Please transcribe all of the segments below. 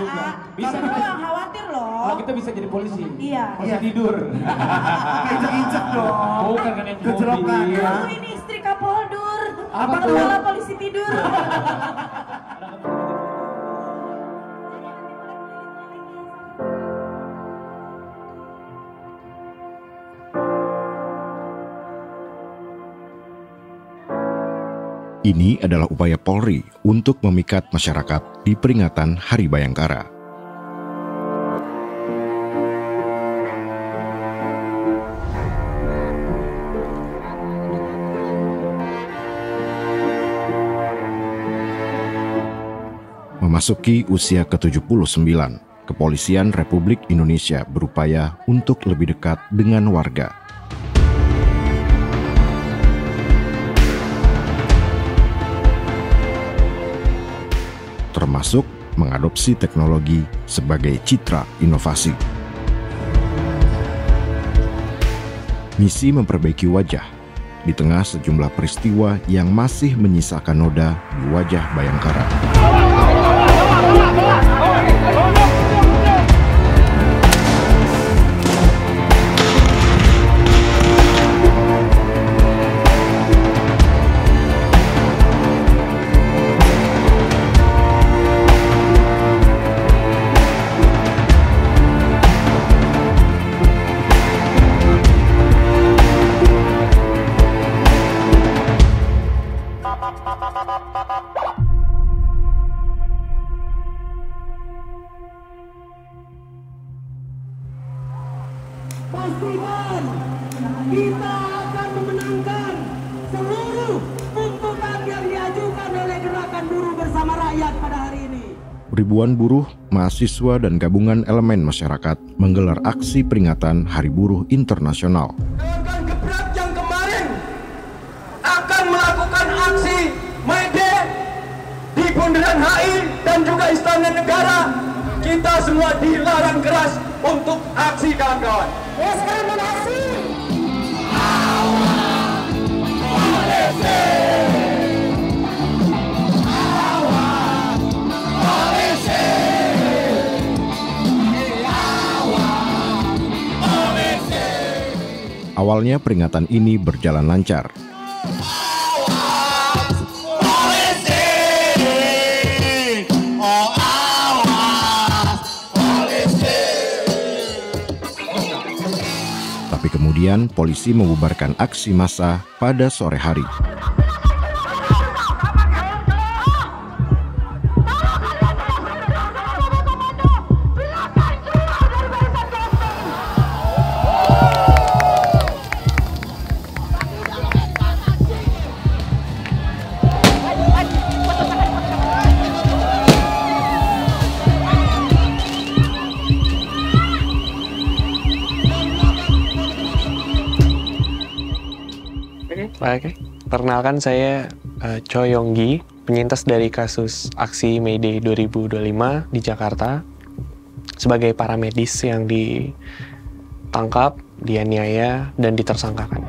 juga. Bisa Kamu yang khawatir loh. Kalau kita bisa jadi polisi. Iya. Polisi tidur. Injek-injek dong. Bukan kan yang di Kejerokan mobil. ya. Aku ini istri Kapoldur. Apa tuh? Kepala polisi tidur. Ini adalah upaya Polri untuk memikat masyarakat di peringatan Hari Bayangkara. Memasuki usia ke-79, Kepolisian Republik Indonesia berupaya untuk lebih dekat dengan warga. Termasuk mengadopsi teknologi sebagai citra inovasi. Misi memperbaiki wajah di tengah sejumlah peristiwa yang masih menyisakan noda di wajah Bayangkara. Pastikan kita akan memenangkan seluruh tuntutan yang diajukan oleh Gerakan Buruh Bersama Rakyat pada hari ini. Ribuan buruh, mahasiswa, dan gabungan elemen masyarakat menggelar aksi peringatan Hari Buruh Internasional. Rekan Gebrak yang kemarin akan melakukan aksi May Day di Bundaran HI dan juga Istana Negara. Kita semua dilarang keras untuk aksi, kawan-kawan. Diskriminasi. Awas polisi. Awas polisi. Awas polisi. Awalnya peringatan ini berjalan lancar. Tapi kemudian polisi membubarkan aksi massa pada sore hari. Oke, perkenalkan saya Choi Yonggi, penyintas dari kasus aksi May Day 2025 di Jakarta sebagai paramedis yang ditangkap, dianiaya, dan ditersangkakan.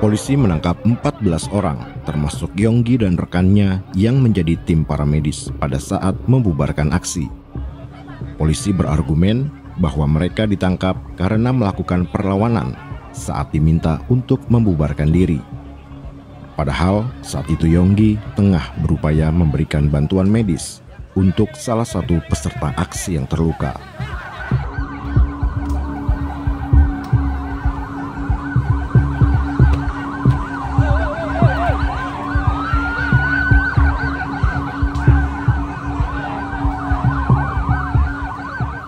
Polisi menangkap 14 orang, termasuk Yonggi dan rekannya yang menjadi tim paramedis pada saat membubarkan aksi. Polisi berargumen bahwa mereka ditangkap karena melakukan perlawanan saat diminta untuk membubarkan diri. Padahal saat itu Yonggi tengah berupaya memberikan bantuan medis untuk salah satu peserta aksi yang terluka.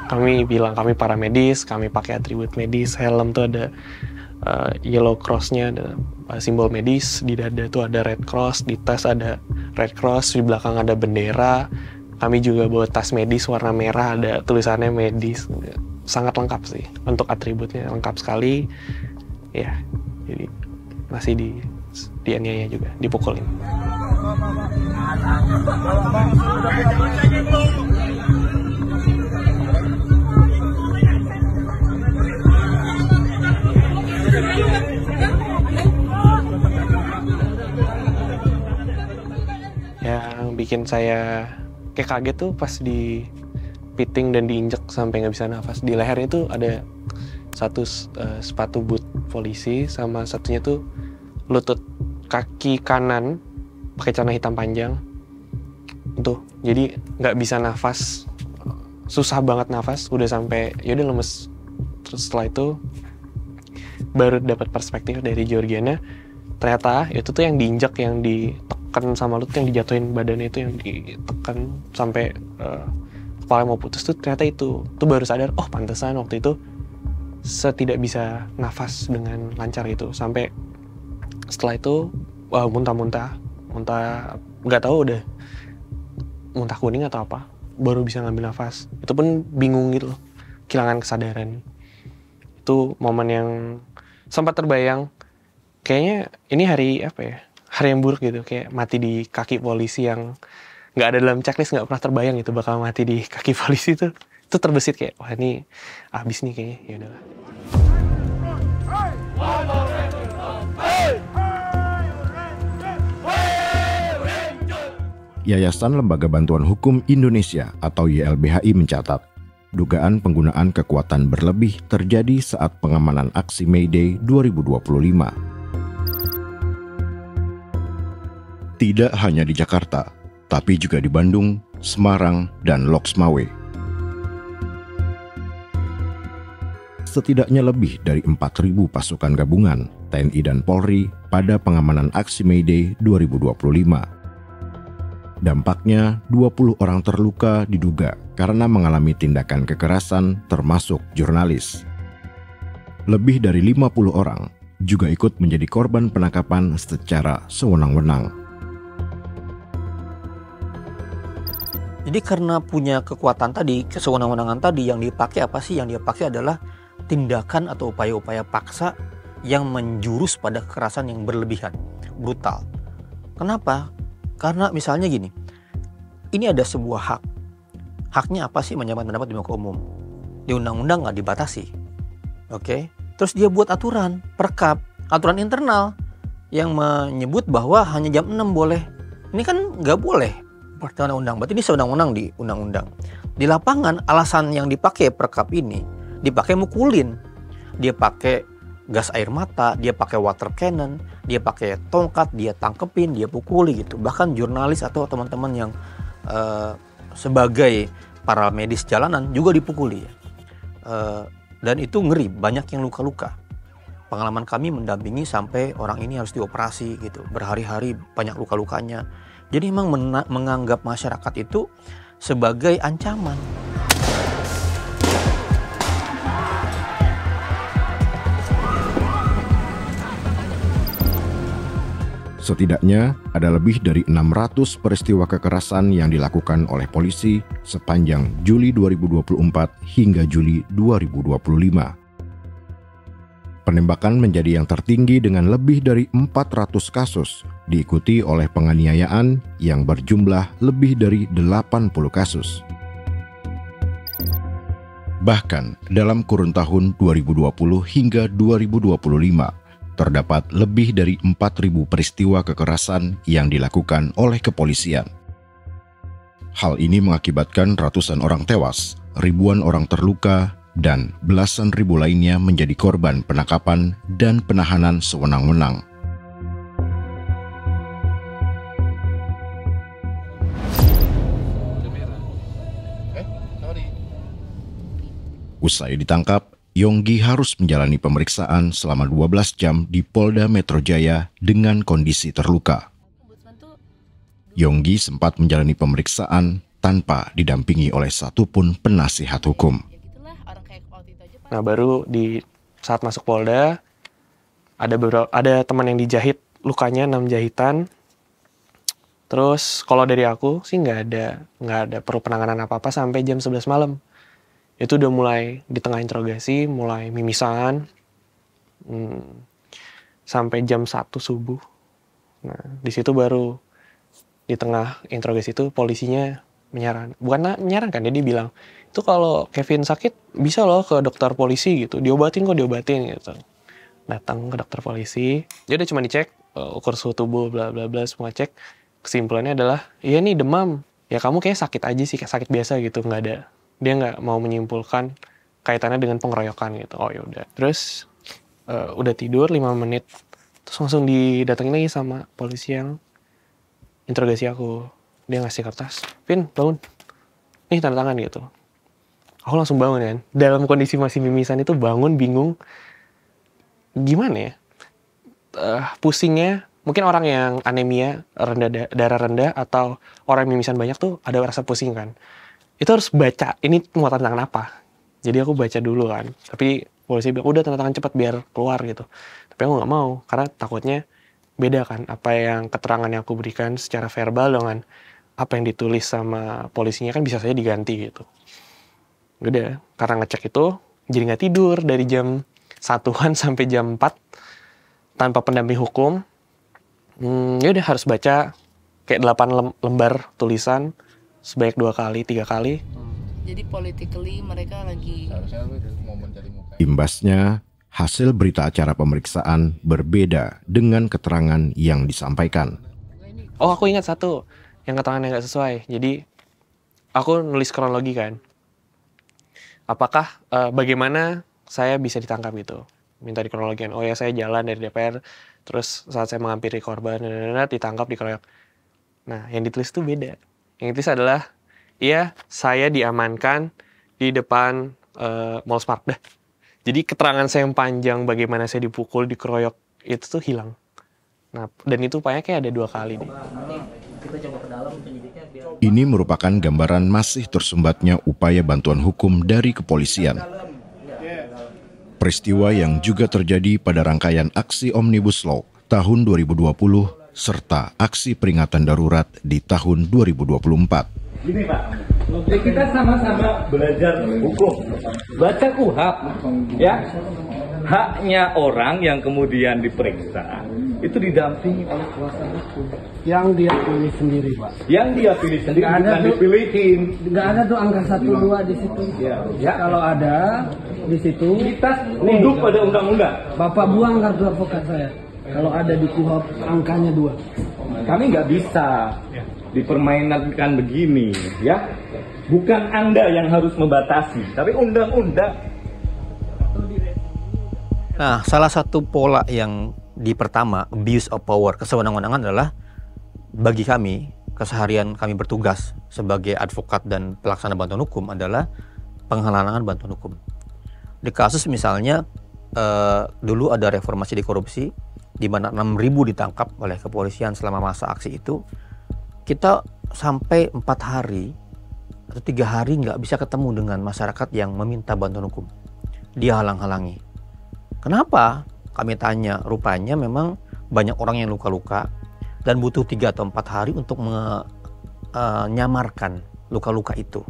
Kami bilang kami paramedis, kami pakai atribut medis, helm tuh ada yellow cross-nya, ada simbol medis, di dada tuh ada red cross, di tas ada red cross, di belakang ada bendera. Kami juga bawa tas medis warna merah, ada tulisannya medis. Sangat lengkap sih, untuk atributnya lengkap sekali. Ya, jadi masih dianiaya juga, dipukulin. bikin saya kayak kaget tuh pas di piting dan diinjek sampai nggak bisa nafas. Di lehernya tuh ada satu sepatu boot polisi, sama satunya tuh lutut kaki kanan pakai celana hitam panjang. Tuh, jadi nggak bisa nafas, susah banget nafas, udah sampai yaudah lemes. Terus setelah itu baru dapat perspektif dari Georgiana. Ternyata itu tuh yang diinjak, yang ditekan sama lutut, yang dijatuhin badannya itu, yang ditekan sampai kepala mau putus tuh, ternyata itu. Tuh baru sadar, oh pantesan waktu itu tidak bisa nafas dengan lancar gitu. Sampai setelah itu wah, muntah nggak tahu udah muntah kuning atau apa, baru bisa ngambil nafas. Itu pun bingung gitu loh, kehilangan kesadaran. Itu momen yang sempat terbayang, kayaknya ini hari apa ya, hari yang buruk gitu, kayak mati di kaki polisi yang nggak ada dalam checklist, nggak pernah terbayang gitu bakal mati di kaki polisi. Itu terbesit kayak, wah ini abis nih kayaknya, ya udahlah. Yayasan Lembaga Bantuan Hukum Indonesia atau YLBHI mencatat, dugaan penggunaan kekuatan berlebih terjadi saat pengamanan aksi May Day 2025. Tidak hanya di Jakarta, tapi juga di Bandung, Semarang, dan Loksmawe. Setidaknya lebih dari 4.000 pasukan gabungan TNI dan Polri pada pengamanan aksi May Day 2025. Dampaknya, 20 orang terluka diduga karena mengalami tindakan kekerasan termasuk jurnalis. Lebih dari 50 orang juga ikut menjadi korban penangkapan secara sewenang-wenang. Jadi karena punya kekuatan tadi, kesewenang-wenangan tadi, yang dipakai apa sih? Yang dia pakai adalah tindakan atau upaya-upaya paksa yang menjurus pada kekerasan yang berlebihan, brutal. Kenapa? Karena misalnya gini, ini ada sebuah hak. Haknya apa sih menyampaikan pendapat di muka umum? Di undang-undang nggak dibatasi. Oke? Terus dia buat aturan, perkap, aturan internal yang menyebut bahwa hanya jam 6 boleh. Ini kan nggak boleh. Peraturan undang, berarti ini seundang-undang di undang-undang. Di lapangan alasan yang dipakai perkap ini dipakai mukulin. Dia pakai gas air mata, dia pakai water cannon, dia pakai tongkat, dia tangkepin, dia pukuli gitu. Bahkan jurnalis atau teman-teman yang sebagai para medis jalanan juga dipukuli ya. Dan itu ngeri, banyak yang luka-luka. Pengalaman kami mendampingi sampai orang ini harus dioperasi gitu, berhari-hari banyak luka-lukanya. Jadi memang menganggap masyarakat itu sebagai ancaman. Setidaknya ada lebih dari 600 peristiwa kekerasan yang dilakukan oleh polisi sepanjang Juli 2024 hingga Juli 2025. Penembakan menjadi yang tertinggi dengan lebih dari 400 kasus, diikuti oleh penganiayaan yang berjumlah lebih dari 80 kasus. Bahkan dalam kurun tahun 2020 hingga 2025, terdapat lebih dari 4.000 peristiwa kekerasan yang dilakukan oleh kepolisian. Hal ini mengakibatkan ratusan orang tewas, ribuan orang terluka, dan belasan ribu lainnya menjadi korban penangkapan dan penahanan sewenang-wenang. Usai ditangkap, Yonggi harus menjalani pemeriksaan selama 12 jam di Polda Metro Jaya dengan kondisi terluka. Yonggi sempat menjalani pemeriksaan tanpa didampingi oleh satupun penasihat hukum. Nah, baru di saat masuk Polda, ada teman yang dijahit, lukanya 6 jahitan. Terus kalau dari aku sih nggak ada perlu penanganan apa-apa sampai jam 11 malam. Itu udah mulai di tengah interogasi, mulai mimisan, sampai jam 1 subuh. Nah, di situ baru di tengah interogasi itu polisinya bukan menyarankan, dia bilang, itu kalau Kevin sakit bisa loh ke dokter polisi gitu, diobatin gitu. Datang ke dokter polisi, dia udah cuma dicek, ukur suhu tubuh, bla bla bla, semua cek. kesimpulannya adalah, iya nih demam. Ya kamu kayak sakit aja sih, kayak sakit biasa gitu, nggak ada. Dia nggak mau menyimpulkan kaitannya dengan pengeroyokan gitu. Oh yaudah. Terus udah tidur 5 menit, terus langsung didatengin lagi sama polisi yang interogasi aku. Dia ngasih kertas, Vin bangun, nih tanda tangan gitu. Aku langsung bangun kan, dalam kondisi masih mimisan itu bangun bingung. Gimana ya, pusingnya, mungkin orang yang anemia, darah rendah, atau orang yang mimisan banyak tuh ada rasa pusing kan. Itu harus baca, ini mau tanda tangan apa. Jadi aku baca dulu kan, tapi polisi bilang, udah tanda tangan cepat biar keluar gitu. Tapi aku nggak mau, karena takutnya beda kan, apa yang keterangan yang aku berikan secara verbal dengan apa yang ditulis sama polisinya kan bisa saja diganti gitu. Udah, karena ngecek itu, jadi nggak tidur dari jam 1-an sampai jam 4 tanpa pendamping hukum. Ya udah harus baca kayak 8 lembar tulisan sebanyak 2 kali, 3 kali. Jadi politically mereka lagi. Imbasnya, hasil berita acara pemeriksaan berbeda dengan keterangan yang disampaikan. Oh, aku ingat satu yang keterangan yang nggak sesuai. Jadi aku nulis kronologi kan. Apakah bagaimana saya bisa ditangkap gitu? Minta dikronologikan. Oh ya, saya jalan dari DPR, terus saat saya menghampiri korban, ditangkap, dikeroyok. Nah, yang ditulis itu beda. Yang ditulis adalah, iya, saya diamankan di depan Mall Smart. Dah. Jadi keterangan saya yang panjang bagaimana saya dipukul, dikeroyok, itu tuh hilang. Nah, dan itu upaya kayak ada 2 kali deh. Ini merupakan gambaran masih tersumbatnya upaya bantuan hukum dari kepolisian. Peristiwa yang juga terjadi pada rangkaian aksi Omnibus Law tahun 2020 serta aksi peringatan darurat di tahun 2024. Gini Pak, kita sama-sama belajar hukum, baca KUHP, ya. Haknya orang yang kemudian diperiksa itu didampingi oleh kuasa hukum. Yang dia pilih sendiri, Pak. Yang dia pilih sendiri bukan dipilihin. Nggak ada tuh angka 1-2 di situ. Ya. Kalau ada di situ, Kita tunduk pada undang-undang. Bapak buang kartu advokat saya. Kalau ada di KUHP angkanya 2. Kami nggak bisa dipermainkan begini, ya. Bukan Anda yang harus membatasi, tapi undang-undang. Nah, salah satu pola yang pertama, abuse of power, kesewenang-wenangan adalah bagi kami, keseharian kami bertugas sebagai advokat dan pelaksana bantuan hukum adalah penghalangan bantuan hukum. Di kasus misalnya, dulu ada reformasi di korupsi, di mana 6.000 ditangkap oleh kepolisian selama masa aksi itu, kita sampai 4 hari atau 3 hari nggak bisa ketemu dengan masyarakat yang meminta bantuan hukum. Dia halang-halangi. Kenapa? Kami tanya, rupanya memang banyak orang yang luka-luka dan butuh 3 atau 4 hari untuk menyamarkan luka-luka itu.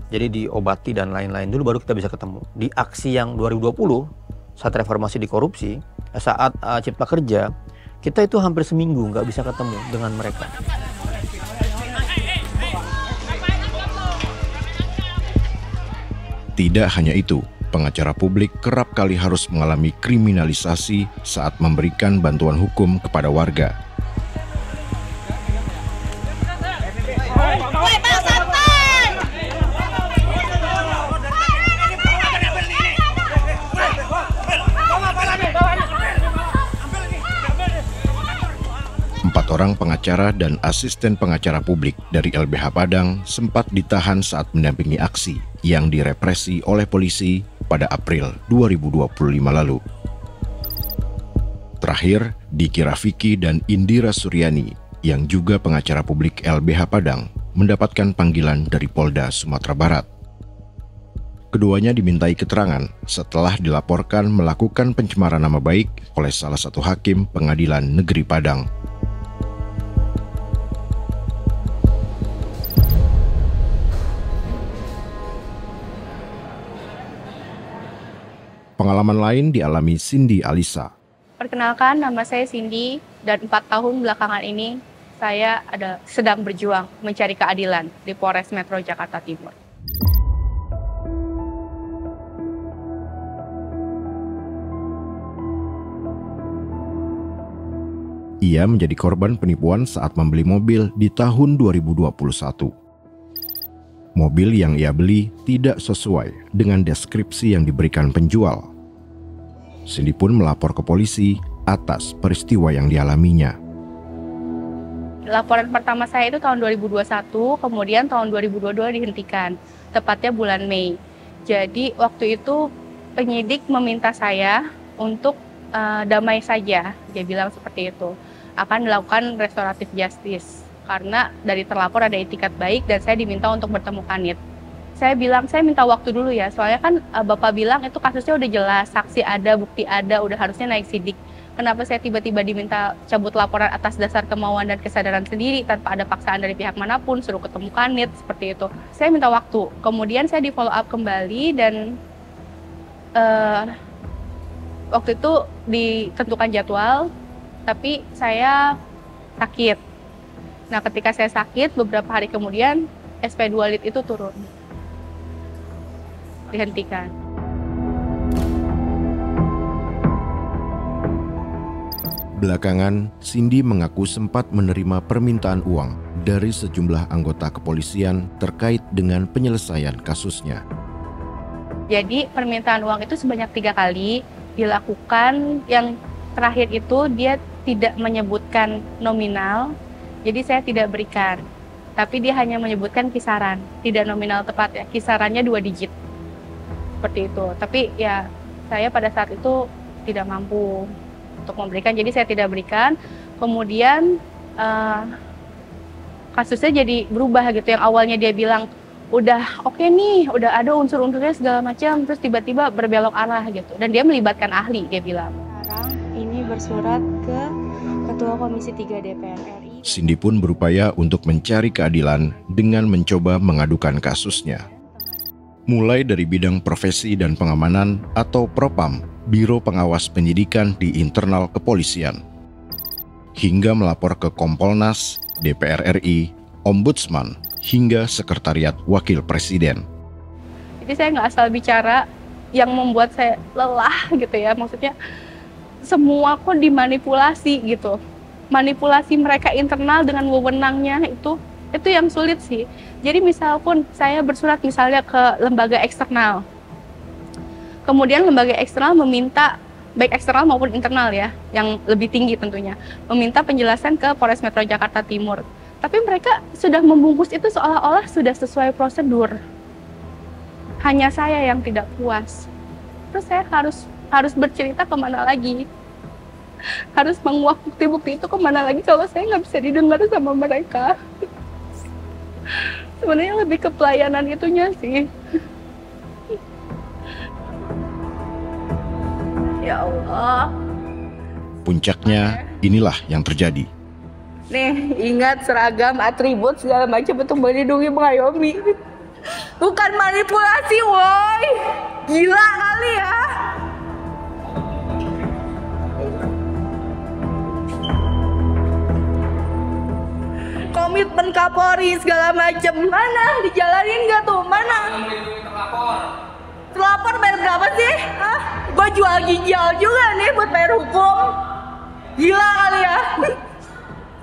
Jadi diobati dan lain-lain dulu baru kita bisa ketemu. Di aksi yang 2020, saat reformasi di korupsi, saat Cipta Kerja, kita itu hampir seminggu nggak bisa ketemu dengan mereka. Tidak hanya itu, pengacara publik kerap kali harus mengalami kriminalisasi saat memberikan bantuan hukum kepada warga. Orang pengacara dan asisten pengacara publik dari LBH Padang sempat ditahan saat mendampingi aksi yang direpresi oleh polisi pada April 2025 lalu. Terakhir, Diki Rafiki dan Indira Suryani yang juga pengacara publik LBH Padang mendapatkan panggilan dari Polda Sumatera Barat. Keduanya dimintai keterangan setelah dilaporkan melakukan pencemaran nama baik oleh salah satu hakim Pengadilan Negeri Padang. Pengalaman lain dialami Cindy Alisa. Perkenalkan, nama saya Cindy dan 4 tahun belakangan ini saya sedang berjuang mencari keadilan di Polres Metro Jakarta Timur. Ia menjadi korban penipuan saat membeli mobil di tahun 2021. Mobil yang ia beli tidak sesuai dengan deskripsi yang diberikan penjual. Cindy pun melapor ke polisi atas peristiwa yang dialaminya. Laporan pertama saya itu tahun 2021, kemudian tahun 2022 dihentikan, tepatnya bulan Mei. Jadi waktu itu penyidik meminta saya untuk damai saja, dia bilang seperti itu. Akan dilakukan restoratif justice karena dari terlapor ada itikat baik dan saya diminta untuk bertemu Kanit. Saya bilang saya minta waktu dulu ya, soalnya kan Bapak bilang itu kasusnya udah jelas, saksi ada, bukti ada, udah harusnya naik sidik. Kenapa saya tiba-tiba diminta cabut laporan atas dasar kemauan dan kesadaran sendiri tanpa ada paksaan dari pihak manapun, suruh ketemu Kanit seperti itu. Saya minta waktu, kemudian saya di follow up kembali dan waktu itu ditentukan jadwal, tapi saya sakit. Nah, ketika saya sakit, beberapa hari kemudian SP2 Lit itu turun. Dihentikan. Belakangan, Cindy mengaku sempat menerima permintaan uang dari sejumlah anggota kepolisian terkait dengan penyelesaian kasusnya. Jadi permintaan uang itu sebanyak 3 kali dilakukan. Yang terakhir itu dia tidak menyebutkan nominal, jadi saya tidak berikan. Tapi dia hanya menyebutkan kisaran, tidak nominal tepat ya, kisarannya 2 digit. Seperti itu. Tapi ya saya pada saat itu tidak mampu untuk memberikan, jadi saya tidak berikan. Kemudian kasusnya jadi berubah gitu. Yang awalnya dia bilang udah oke nih, udah ada unsur-unsurnya segala macam, terus tiba-tiba berbelok arah gitu. Dan dia melibatkan ahli, dia bilang. Sekarang ini bersurat ke Ketua Komisi 3 DPR RI. Cindy pun berupaya untuk mencari keadilan dengan mencoba mengadukan kasusnya. Mulai dari bidang profesi dan pengamanan atau Propam, Biro Pengawas Penyidikan di internal kepolisian, hingga melapor ke Kompolnas, DPR RI, Ombudsman, hingga Sekretariat Wakil Presiden. Jadi saya nggak asal bicara yang membuat saya lelah gitu ya, maksudnya semua kok dimanipulasi gitu. Manipulasi mereka internal dengan wewenangnya itu yang sulit sih. Jadi misal pun saya bersurat misalnya ke lembaga eksternal, kemudian lembaga eksternal meminta, baik eksternal maupun internal ya, yang lebih tinggi tentunya, meminta penjelasan ke Polres Metro Jakarta Timur. Tapi mereka sudah membungkus itu seolah-olah sudah sesuai prosedur. Hanya saya yang tidak puas. Terus saya harus bercerita kemana lagi? Harus menguak bukti-bukti itu kemana lagi kalau saya nggak bisa didengar sama mereka? Sebenarnya lebih ke pelayanan itunya sih. Ya Allah. Puncaknya, inilah yang terjadi. Nih, ingat seragam, atribut, segala macam itu melindungi mengayomi. Bukan manipulasi, woi. Gila kali ya. Komitmen Kapolri segala macam, mana? Dijalanin nggak tuh? Mana? Terlapor bayar berapa sih? Hah? Gue jual ginjal juga nih buat bayar hukum. Gila kali ya.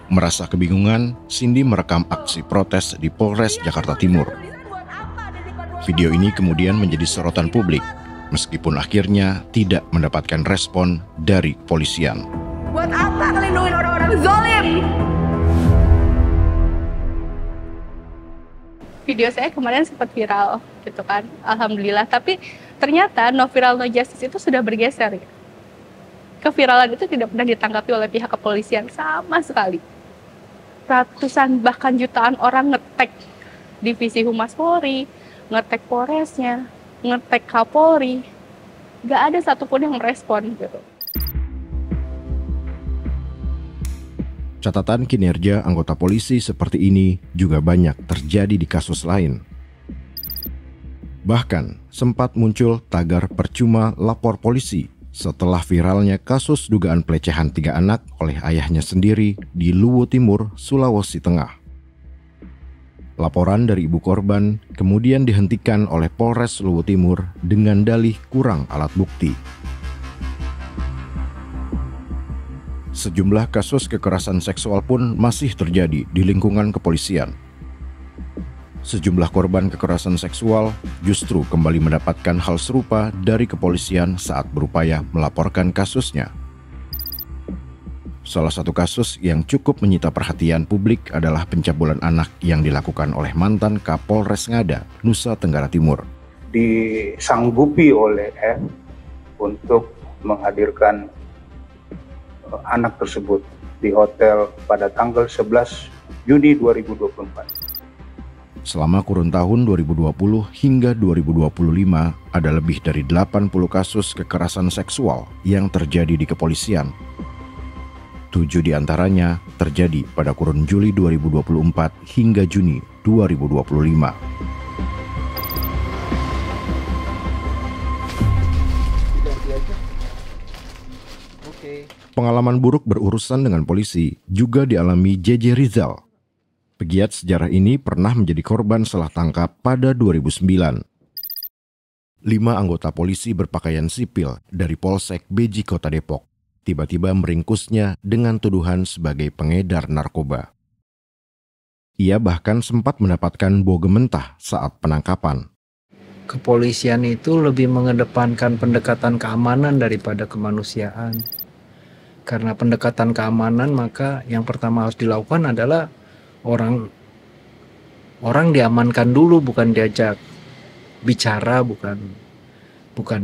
Merasa kebingungan, Cindy merekam aksi protes di Polres Jakarta Timur. Video ini kemudian menjadi sorotan publik, meskipun akhirnya tidak mendapatkan respon dari kepolisian. Buat apa ngelindungin orang-orang zolim? Video saya kemarin sempat viral gitu kan, alhamdulillah. Tapi ternyata no viral no justice itu sudah bergeser. Keviralan itu tidak pernah ditanggapi oleh pihak kepolisian sama sekali. Ratusan bahkan jutaan orang ngetek divisi Humas Polri, ngetek Polresnya, ngetek Kapolri, nggak ada satupun yang merespon gitu. Catatan kinerja anggota polisi seperti ini juga banyak terjadi di kasus lain. Bahkan sempat muncul tagar percuma lapor polisi setelah viralnya kasus dugaan pelecehan 3 anak oleh ayahnya sendiri di Luwu Timur, Sulawesi Tengah. Laporan dari ibu korban kemudian dihentikan oleh Polres Luwu Timur dengan dalih kurang alat bukti. Sejumlah kasus kekerasan seksual pun masih terjadi di lingkungan kepolisian. Sejumlah korban kekerasan seksual justru kembali mendapatkan hal serupa dari kepolisian saat berupaya melaporkan kasusnya. Salah satu kasus yang cukup menyita perhatian publik adalah pencabulan anak yang dilakukan oleh mantan Kapolres Ngada, Nusa Tenggara Timur. Disanggupi oleh F untuk menghadirkan anak tersebut di hotel pada tanggal 11 Juni 2024. Selama kurun tahun 2020 hingga 2025, ada lebih dari 80 kasus kekerasan seksual yang terjadi di kepolisian. 7 diantaranya terjadi pada kurun Juli 2024 hingga Juni 2025. Pengalaman buruk berurusan dengan polisi juga dialami JJ Rizal. Pegiat sejarah ini pernah menjadi korban salah tangkap pada 2009. 5 anggota polisi berpakaian sipil dari Polsek Beji Kota Depok tiba-tiba meringkusnya dengan tuduhan sebagai pengedar narkoba. Ia bahkan sempat mendapatkan bogem mentah saat penangkapan. Kepolisian itu lebih mengedepankan pendekatan keamanan daripada kemanusiaan. Karena pendekatan keamanan, maka yang pertama harus dilakukan adalah orang diamankan dulu, bukan diajak bicara, bukan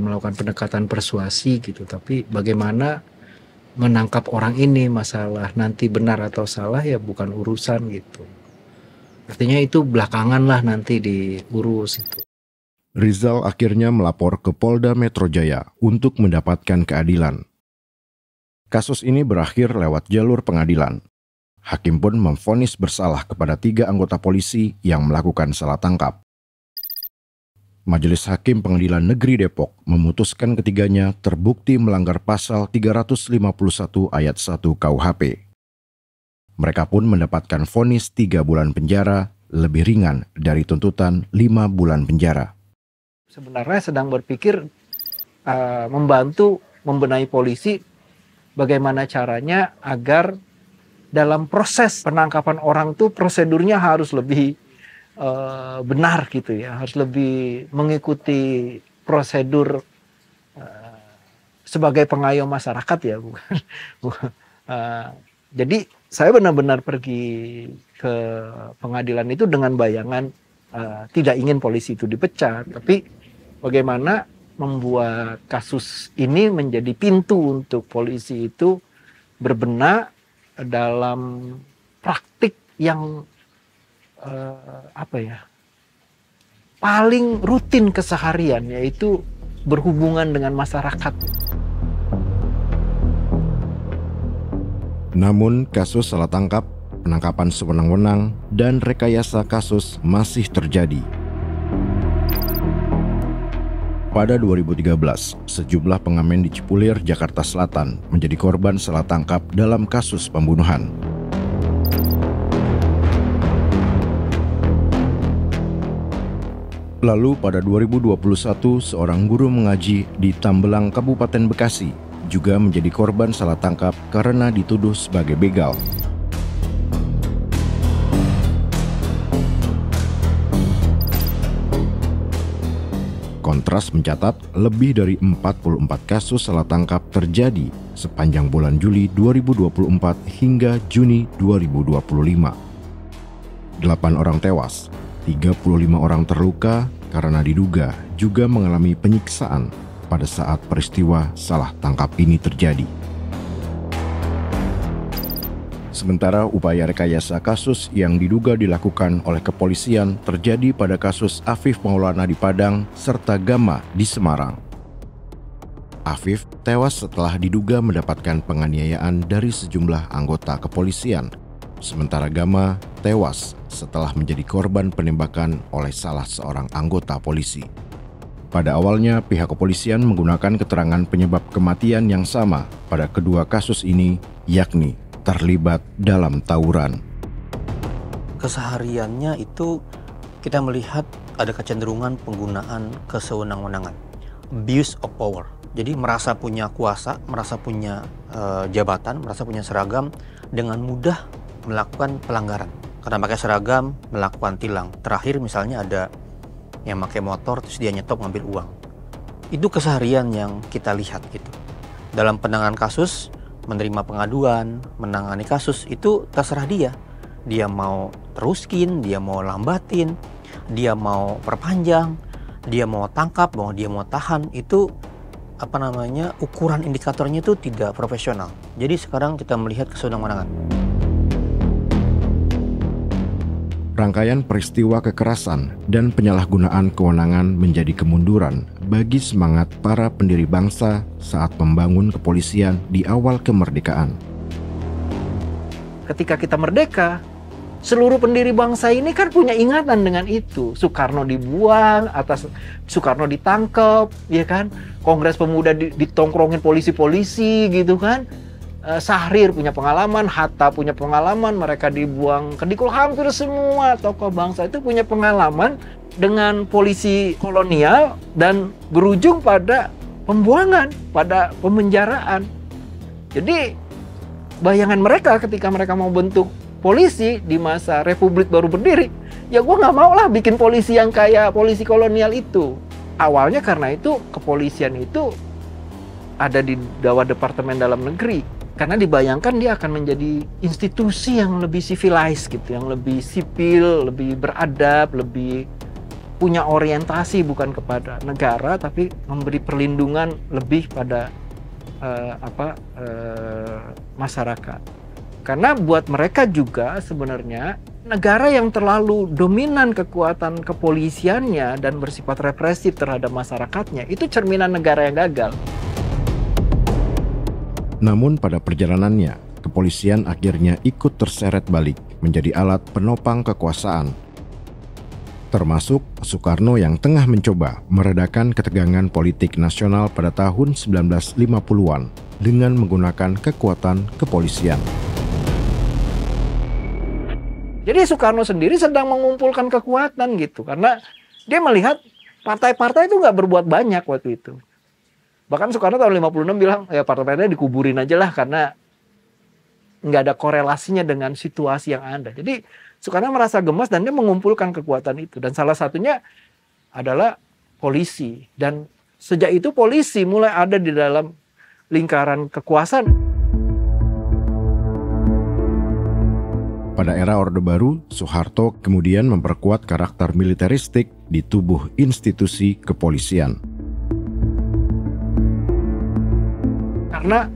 melakukan pendekatan persuasi gitu, tapi bagaimana menangkap orang ini. Masalah nanti benar atau salah ya bukan urusan gitu. Artinya itu belakangan lah nanti diurus itu. Rizal akhirnya melapor ke Polda Metro Jaya untuk mendapatkan keadilan. Kasus ini berakhir lewat jalur pengadilan. Hakim pun memvonis bersalah kepada 3 anggota polisi yang melakukan salah tangkap. Majelis Hakim Pengadilan Negeri Depok memutuskan ketiganya terbukti melanggar pasal 351 ayat 1 KUHP. Mereka pun mendapatkan vonis 3 bulan penjara, lebih ringan dari tuntutan 5 bulan penjara. Sebenarnya sedang berpikir membantu membenahi polisi bagaimana caranya agar dalam proses penangkapan orang tuh prosedurnya harus lebih benar gitu ya, harus lebih mengikuti prosedur sebagai pengayom masyarakat ya, bukan. Jadi saya benar-benar pergi ke pengadilan itu dengan bayangan tidak ingin polisi itu dipecat, tapi bagaimana membuat kasus ini menjadi pintu untuk polisi itu berbenah dalam praktik yang paling rutin keseharian, yaitu berhubungan dengan masyarakat. Namun kasus salah tangkap, penangkapan sewenang-wenang, dan rekayasa kasus masih terjadi. Pada 2013, sejumlah pengamen di Cipulir, Jakarta Selatan menjadi korban salah tangkap dalam kasus pembunuhan. Lalu pada 2021, seorang guru mengaji di Tambelang, Kabupaten Bekasi, juga menjadi korban salah tangkap karena dituduh sebagai begal. Kontras mencatat lebih dari 44 kasus salah tangkap terjadi sepanjang bulan Juli 2024 hingga Juni 2025. 8 orang tewas, 35 orang terluka karena diduga juga mengalami penyiksaan pada saat peristiwa salah tangkap ini terjadi. Sementara upaya rekayasa kasus yang diduga dilakukan oleh kepolisian terjadi pada kasus Afif Maulana di Padang serta Gama di Semarang. Afif tewas setelah diduga mendapatkan penganiayaan dari sejumlah anggota kepolisian, sementara Gama tewas setelah menjadi korban penembakan oleh salah seorang anggota polisi. Pada awalnya, pihak kepolisian menggunakan keterangan penyebab kematian yang sama pada kedua kasus ini, yakni terlibat dalam tawuran. Kesehariannya itu kita melihat ada kecenderungan penggunaan kesewenang-wenangan, abuse of power. Jadi merasa punya kuasa, merasa punya jabatan, merasa punya seragam, dengan mudah melakukan pelanggaran. Karena pakai seragam, melakukan tilang. Terakhir misalnya ada yang pakai motor terus dia nyetop ngambil uang. Itu keseharian yang kita lihat gitu. Dalam penanganan kasus, menerima pengaduan, menangani kasus, itu terserah dia. Dia mau teruskin, dia mau lambatin, dia mau perpanjang, dia mau tangkap, dia mau tahan. Itu ukuran indikatornya itu tidak profesional. Jadi sekarang kita melihat kesewenang-wenangan. Rangkaian peristiwa kekerasan dan penyalahgunaan kewenangan menjadi kemunduran bagi semangat para pendiri bangsa saat membangun kepolisian di awal kemerdekaan. Ketika kita merdeka, seluruh pendiri bangsa ini kan punya ingatan dengan itu. Soekarno dibuang, Soekarno ditangkap, ya kan? Kongres Pemuda ditongkrongin polisi-polisi gitu kan? Syahrir punya pengalaman, Hatta punya pengalaman, mereka dibuang ke Dikul. Hampir semua tokoh bangsa itu punya pengalaman dengan polisi kolonial dan berujung pada pembuangan, pada pemenjaraan. Jadi bayangan mereka ketika mereka mau bentuk polisi di masa Republik baru berdiri, ya gue nggak mau lah bikin polisi yang kayak polisi kolonial itu. Awalnya karena itu kepolisian itu ada di bawah Departemen Dalam Negeri. Karena dibayangkan dia akan menjadi institusi yang lebih civilized gitu, yang lebih sipil, lebih beradab, lebih punya orientasi bukan kepada negara, tapi memberi perlindungan lebih pada masyarakat. Karena buat mereka juga sebenarnya negara yang terlalu dominan kekuatan kepolisiannya dan bersifat represif terhadap masyarakatnya itu cerminan negara yang gagal. Namun pada perjalanannya, kepolisian akhirnya ikut terseret balik menjadi alat penopang kekuasaan. Termasuk Soekarno yang tengah mencoba meredakan ketegangan politik nasional pada tahun 1950-an dengan menggunakan kekuatan kepolisian. Jadi Soekarno sendiri sedang mengumpulkan kekuatan gitu, karena dia melihat partai-partai itu nggak berbuat banyak waktu itu. Bahkan Soekarno tahun 56 bilang, ya partai-partainya dikuburin aja lah karena nggak ada korelasinya dengan situasi yang ada. Jadi Soekarno merasa gemas dan dia mengumpulkan kekuatan itu. Dan salah satunya adalah polisi. Dan sejak itu polisi mulai ada di dalam lingkaran kekuasaan. Pada era Orde Baru, Soeharto kemudian memperkuat karakter militeristik di tubuh institusi kepolisian. Karena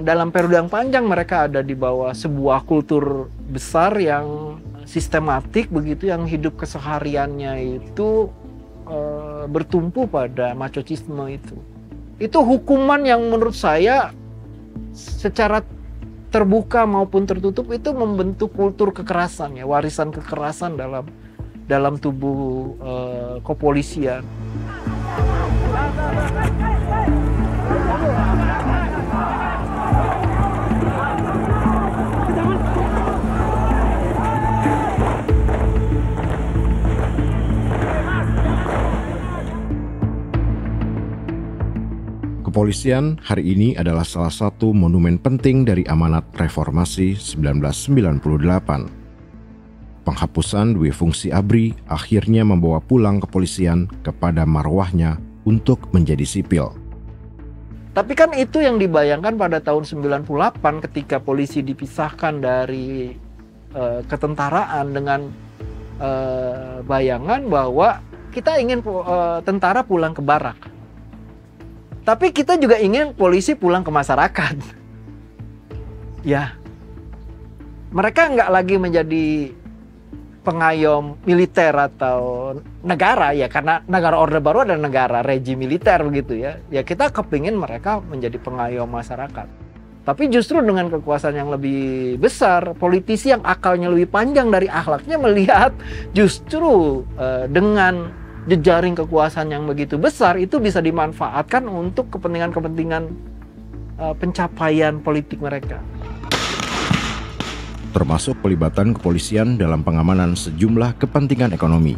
dalam periode yang panjang mereka ada di bawah sebuah kultur besar yang sistematik begitu, yang hidup kesehariannya itu bertumpu pada machoisme itu. Itu hukuman yang menurut saya secara terbuka maupun tertutup itu membentuk kultur kekerasan, ya, warisan kekerasan dalam tubuh kepolisian. Kepolisian hari ini adalah salah satu monumen penting dari amanat reformasi 1998. Penghapusan dua fungsi ABRI akhirnya membawa pulang kepolisian kepada marwahnya untuk menjadi sipil. Tapi kan itu yang dibayangkan pada tahun 98 ketika polisi dipisahkan dari ketentaraan dengan bayangan bahwa kita ingin tentara pulang ke barak. Tapi kita juga ingin polisi pulang ke masyarakat. Ya, mereka nggak lagi menjadi pengayom militer atau negara, ya, karena negara Orde Baru adalah negara rejim militer begitu ya. Ya kita kepingin mereka menjadi pengayom masyarakat. Tapi justru dengan kekuasaan yang lebih besar, politisi yang akalnya lebih panjang dari akhlaknya melihat justru dengan jejaring kekuasaan yang begitu besar itu bisa dimanfaatkan untuk kepentingan-kepentingan pencapaian politik mereka. Termasuk pelibatan kepolisian dalam pengamanan sejumlah kepentingan ekonomi.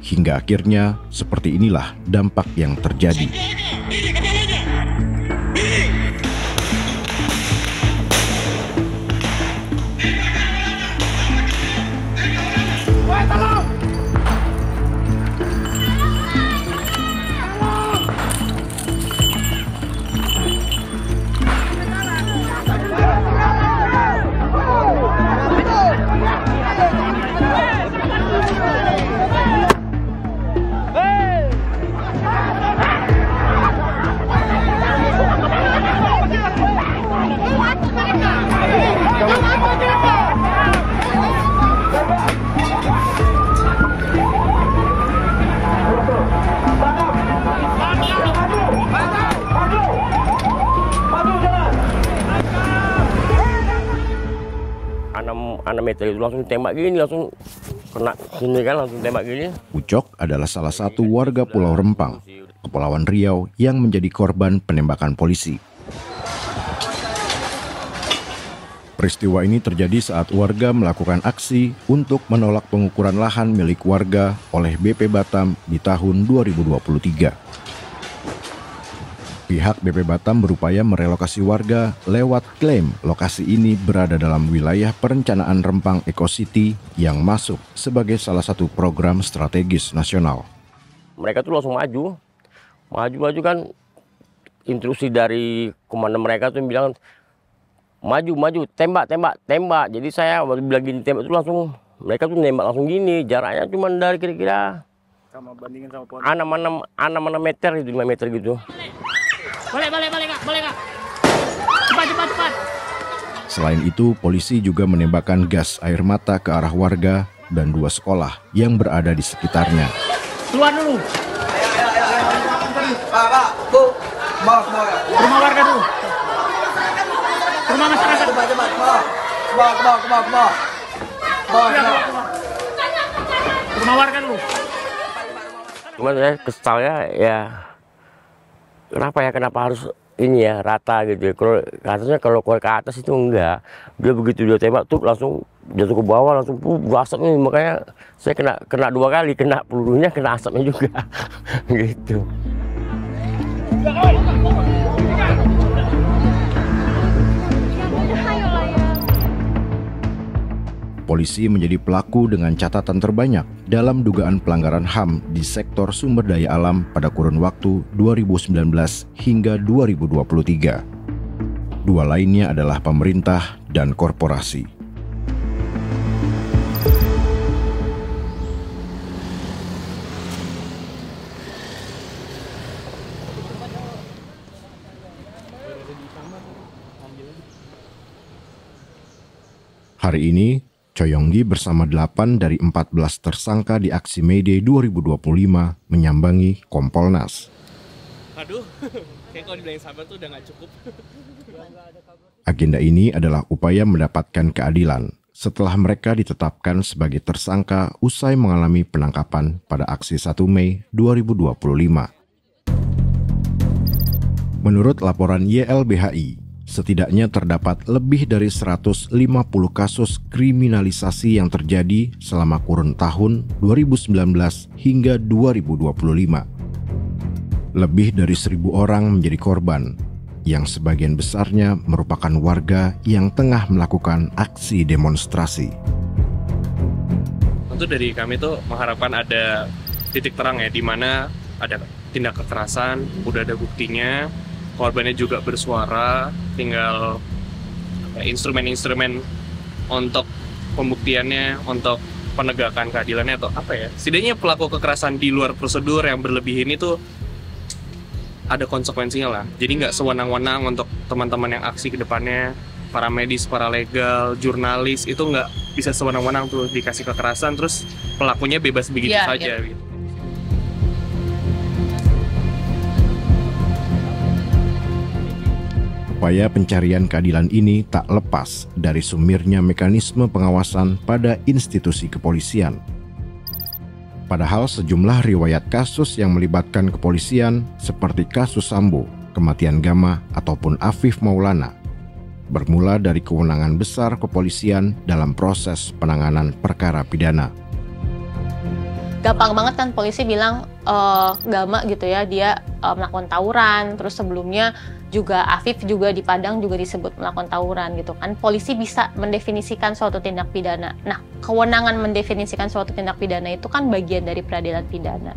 Hingga akhirnya seperti inilah dampak yang terjadi. 6 meter itu langsung tembak gini, langsung kena sini kan, langsung tembak gini. Ucok adalah salah satu warga Pulau Rempang, Kepulauan Riau yang menjadi korban penembakan polisi. Peristiwa ini terjadi saat warga melakukan aksi untuk menolak pengukuran lahan milik warga oleh BP Batam di tahun 2023. Pihak BP Batam berupaya merelokasi warga lewat klaim lokasi ini berada dalam wilayah perencanaan Rempang Eco City yang masuk sebagai salah satu program strategis nasional. Mereka tuh langsung maju kan, instruksi dari komandan mereka tuh bilang maju, tembak. Jadi saya waktu bilang gini tembak itu langsung, mereka tuh nembak langsung gini, jaraknya cuma dari kira-kira Sama bandingin sama pohon. 6 meter gitu, 5 meter gitu. Boleh kak. Cepat. Selain itu, polisi juga menembakkan gas air mata ke arah warga dan 2 sekolah yang berada di sekitarnya. Keluar dulu. Pak, Bu, mau semua ya. Rumah warga dulu. Rumah masyarakat. Cepat. Rumah warga dulu. Cuma saya kesalnya ya, kenapa harus ini ya rata gitu ya. Kalau katanya kalau ke atas itu enggak, dia begitu dia tembak tuh langsung jatuh ke bawah, langsung berasap nih, makanya saya kena 2 kali, kena pelurunya, kena asapnya juga gitu. Polisi menjadi pelaku dengan catatan terbanyak dalam dugaan pelanggaran HAM di sektor sumber daya alam pada kurun waktu 2019 hingga 2023. 2 lainnya adalah pemerintah dan korporasi. Hari ini, Coyonggi bersama 8 dari 14 tersangka di aksi May Day 2025 menyambangi Kompolnas. Aduh, kayak kalau dibilangin sabar tuh udah gak cukup. Agenda ini adalah upaya mendapatkan keadilan setelah mereka ditetapkan sebagai tersangka usai mengalami penangkapan pada aksi 1 Mei 2025. Menurut laporan YLBHI, setidaknya terdapat lebih dari 150 kasus kriminalisasi yang terjadi selama kurun tahun 2019 hingga 2025. Lebih dari 1.000 orang menjadi korban, yang sebagian besarnya merupakan warga yang tengah melakukan aksi demonstrasi. Tentu dari kami tuh mengharapkan ada titik terang ya, di mana ada tindak kekerasan, udah ada buktinya, korbannya juga bersuara, tinggal instrumen-instrumen untuk pembuktiannya, untuk penegakan keadilannya atau apa ya. Setidaknya pelaku kekerasan di luar prosedur yang berlebih ini tuh ada konsekuensinya lah. Jadi nggak sewenang-wenang untuk teman-teman yang aksi ke depannya, para medis, para legal, jurnalis, itu nggak bisa sewenang-wenang tuh dikasih kekerasan, terus pelakunya bebas begitu saja. Gitu. Upaya pencarian keadilan ini tak lepas dari sumirnya mekanisme pengawasan pada institusi kepolisian. Padahal sejumlah riwayat kasus yang melibatkan kepolisian seperti kasus Sambo, kematian Gama, ataupun Afif Maulana bermula dari kewenangan besar kepolisian dalam proses penanganan perkara pidana. Gampang banget kan polisi bilang Gama gitu ya, dia melakukan tawuran, terus sebelumnya juga Afif juga di Padang juga disebut melakukan tawuran gitu kan. Polisi bisa mendefinisikan suatu tindak pidana. Nah, kewenangan mendefinisikan suatu tindak pidana itu kan bagian dari peradilan pidana.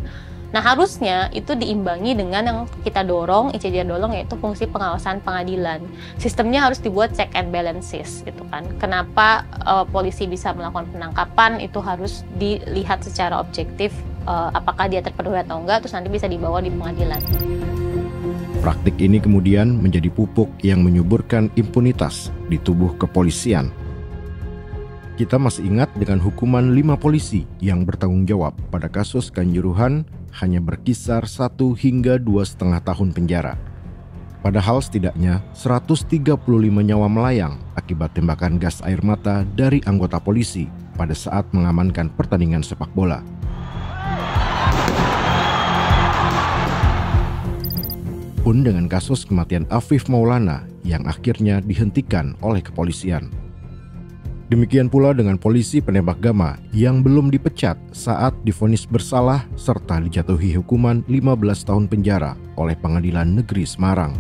Nah, harusnya itu diimbangi dengan yang kita dorong, ICJ dorong, yaitu fungsi pengawasan pengadilan. Sistemnya harus dibuat check and balances gitu kan. Kenapa polisi bisa melakukan penangkapan, itu harus dilihat secara objektif, apakah dia terpenuhi atau enggak, terus nanti bisa dibawa di pengadilan. Praktik ini kemudian menjadi pupuk yang menyuburkan impunitas di tubuh kepolisian. Kita masih ingat dengan hukuman 5 polisi yang bertanggung jawab pada kasus Kanjuruhan hanya berkisar 1 hingga 2,5 tahun penjara. Padahal setidaknya 135 nyawa melayang akibat tembakan gas air mata dari anggota polisi pada saat mengamankan pertandingan sepak bola. Pun dengan kasus kematian Afif Maulana yang akhirnya dihentikan oleh kepolisian. Demikian pula dengan polisi penembak Gama yang belum dipecat saat divonis bersalah serta dijatuhi hukuman 15 tahun penjara oleh Pengadilan Negeri Semarang.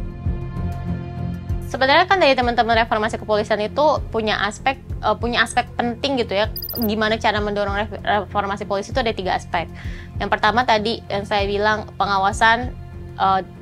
Sebenarnya kan dari teman-teman reformasi kepolisian itu punya aspek penting gitu ya. Gimana cara mendorong reformasi polisi itu ada 3 aspek. Yang pertama tadi yang saya bilang pengawasan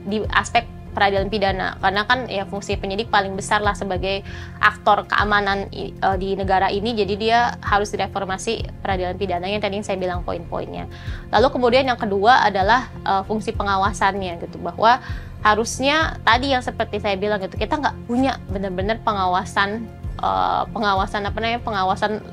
di aspek peradilan pidana, karena kan ya fungsi penyidik paling besar lah sebagai aktor keamanan di negara ini, jadi dia harus direformasi peradilan pidana yang tadi saya bilang poin-poinnya. Lalu kemudian yang kedua adalah fungsi pengawasannya gitu, bahwa harusnya tadi yang seperti saya bilang gitu, kita nggak punya benar-benar pengawasan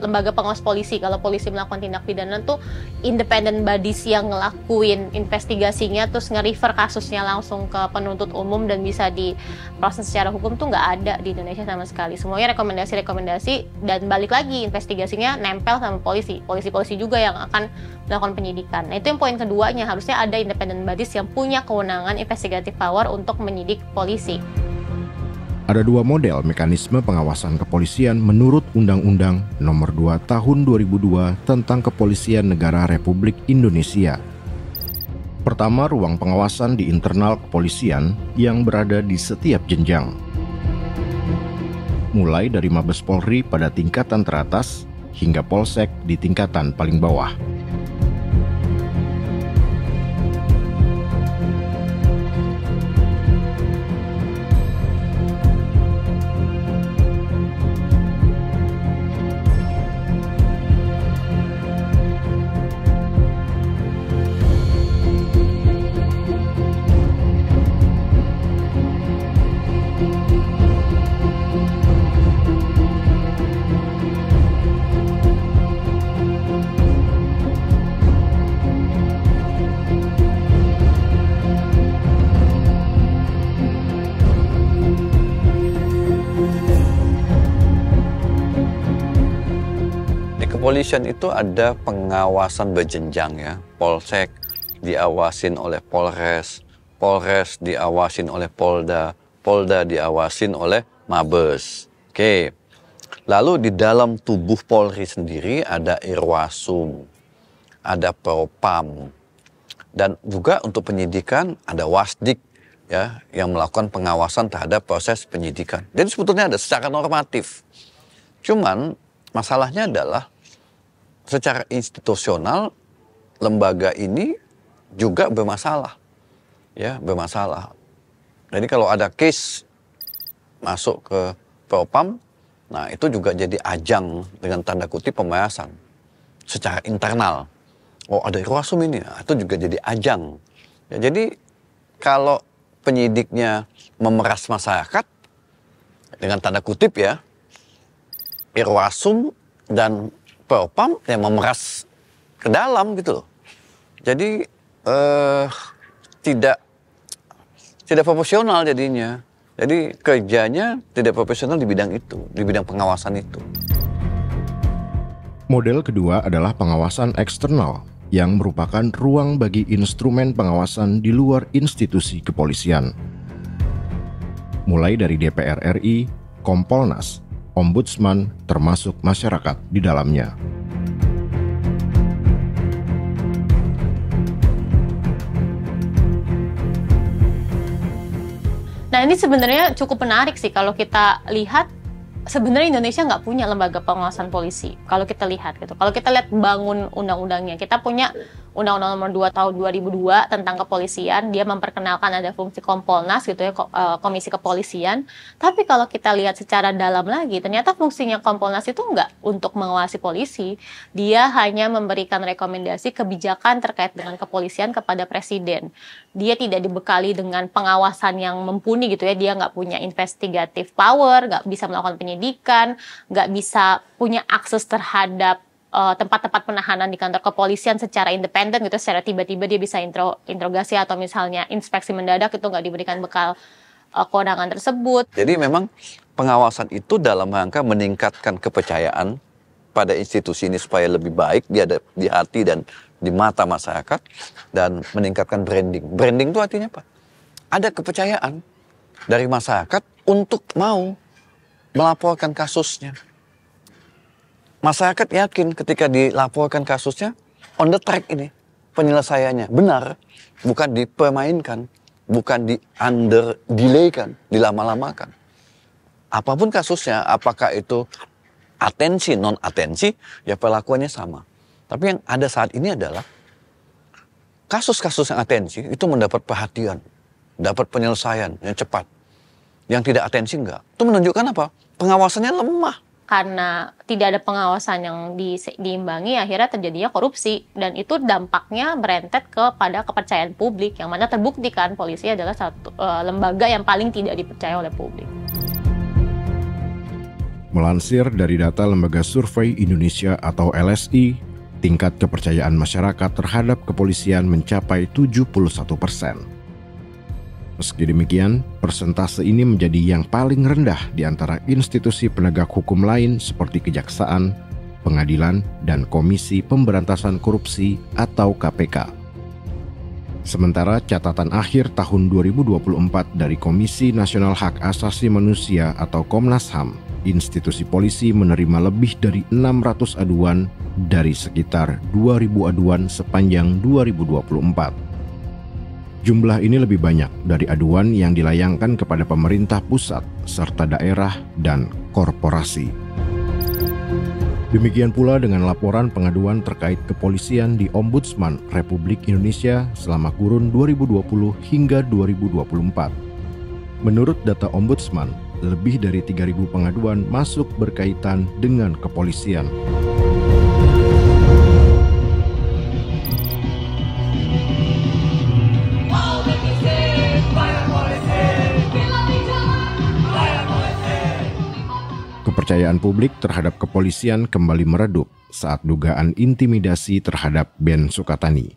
lembaga pengawas polisi. Kalau polisi melakukan tindak pidana tuh independent bodies yang ngelakuin investigasinya terus nge-refer kasusnya langsung ke penuntut umum dan bisa diproses secara hukum tuh nggak ada di Indonesia sama sekali. Semuanya rekomendasi dan balik lagi investigasinya nempel sama polisi juga yang akan melakukan penyidikan. Nah itu yang poin keduanya, harusnya ada independent bodies yang punya kewenangan investigative power untuk menyidik polisi. Ada 2 model mekanisme pengawasan kepolisian menurut Undang-Undang Nomor 2 Tahun 2002 tentang Kepolisian Negara Republik Indonesia. Pertama, ruang pengawasan di internal kepolisian yang berada di setiap jenjang. Mulai dari Mabes Polri pada tingkatan teratas hingga Polsek di tingkatan paling bawah. Kepolisian itu ada pengawasan berjenjang ya. Polsek diawasin oleh Polres, Polres diawasin oleh Polda, Polda diawasin oleh Mabes. Oke. Lalu di dalam tubuh Polri sendiri ada Irwasum, ada Propam, dan juga untuk penyidikan ada Wasdik ya yang melakukan pengawasan terhadap proses penyidikan. Jadi sebetulnya ada secara normatif. Cuman masalahnya adalah secara institusional lembaga ini juga bermasalah. Ya, bermasalah. Jadi kalau ada case masuk ke Propam, nah itu juga jadi ajang dengan tanda kutip pembahasan secara internal. Oh, ada Irwasum ini, nah, itu juga jadi ajang. Ya, jadi kalau penyidiknya memeras masyarakat dengan tanda kutip ya, Irwasum dan Propam yang memeras ke dalam gitu loh. Jadi tidak proporsional jadinya. Jadi kerjanya tidak profesional di bidang itu, di bidang pengawasan itu. Model kedua adalah pengawasan eksternal yang merupakan ruang bagi instrumen pengawasan di luar institusi kepolisian. Mulai dari DPR RI, Kompolnas, Ombudsman, termasuk masyarakat di dalamnya. Nah ini sebenarnya cukup menarik sih kalau kita lihat. Sebenarnya Indonesia nggak punya lembaga pengawasan polisi. Kalau kita lihat gitu, kalau kita lihat bangun undang-undangnya, kita punya Undang-Undang Nomor 2 Tahun 2002 tentang kepolisian. Dia memperkenalkan ada fungsi Kompolnas gitu ya, Komisi Kepolisian. Tapi kalau kita lihat secara dalam lagi, ternyata fungsinya Kompolnas itu nggak untuk mengawasi polisi. Dia hanya memberikan rekomendasi kebijakan terkait dengan kepolisian kepada Presiden. Dia tidak dibekali dengan pengawasan yang mumpuni gitu ya. Dia nggak punya investigative power, nggak bisa melakukan penyidikan, nggak bisa punya akses terhadap tempat-tempat penahanan di kantor kepolisian secara independen gitu, secara tiba-tiba dia bisa interogasi atau misalnya inspeksi mendadak itu nggak diberikan bekal kewenangan tersebut. Jadi memang pengawasan itu dalam rangka meningkatkan kepercayaan pada institusi ini supaya lebih baik di hati dan di mata masyarakat dan meningkatkan branding. Branding itu artinya apa? Ada kepercayaan dari masyarakat untuk mau melaporkan kasusnya. Masyarakat yakin ketika dilaporkan kasusnya on the track ini penyelesaiannya benar, bukan dipermainkan, bukan delaykan, dilama-lamakan. Apapun kasusnya, apakah itu atensi, non-atensi, ya perlakuannya sama. Tapi yang ada saat ini adalah kasus-kasus yang atensi itu mendapat perhatian, dapat penyelesaian yang cepat. Yang tidak atensi enggak. Itu menunjukkan apa? Pengawasannya lemah. Karena tidak ada pengawasan yang diimbangi, akhirnya terjadinya korupsi. Dan itu dampaknya berentet kepada kepercayaan publik, yang mana terbukti kan polisi adalah satu lembaga yang paling tidak dipercaya oleh publik. Melansir dari data Lembaga Survei Indonesia atau LSI, tingkat kepercayaan masyarakat terhadap kepolisian mencapai 71%. Meski demikian, persentase ini menjadi yang paling rendah di antara institusi penegak hukum lain seperti kejaksaan, pengadilan, dan Komisi Pemberantasan Korupsi atau KPK. Sementara catatan akhir tahun 2024 dari Komisi Nasional Hak Asasi Manusia atau Komnas HAM, institusi polisi menerima lebih dari 600 aduan dari sekitar 2.000 aduan sepanjang 2024. Jumlah ini lebih banyak dari aduan yang dilayangkan kepada pemerintah pusat serta daerah dan korporasi. Demikian pula dengan laporan pengaduan terkait kepolisian di Ombudsman Republik Indonesia selama kurun 2020 hingga 2024. Menurut data Ombudsman, lebih dari 3.000 pengaduan masuk berkaitan dengan kepolisian. Kepercayaan publik terhadap kepolisian kembali meredup saat dugaan intimidasi terhadap Ben Sukatani.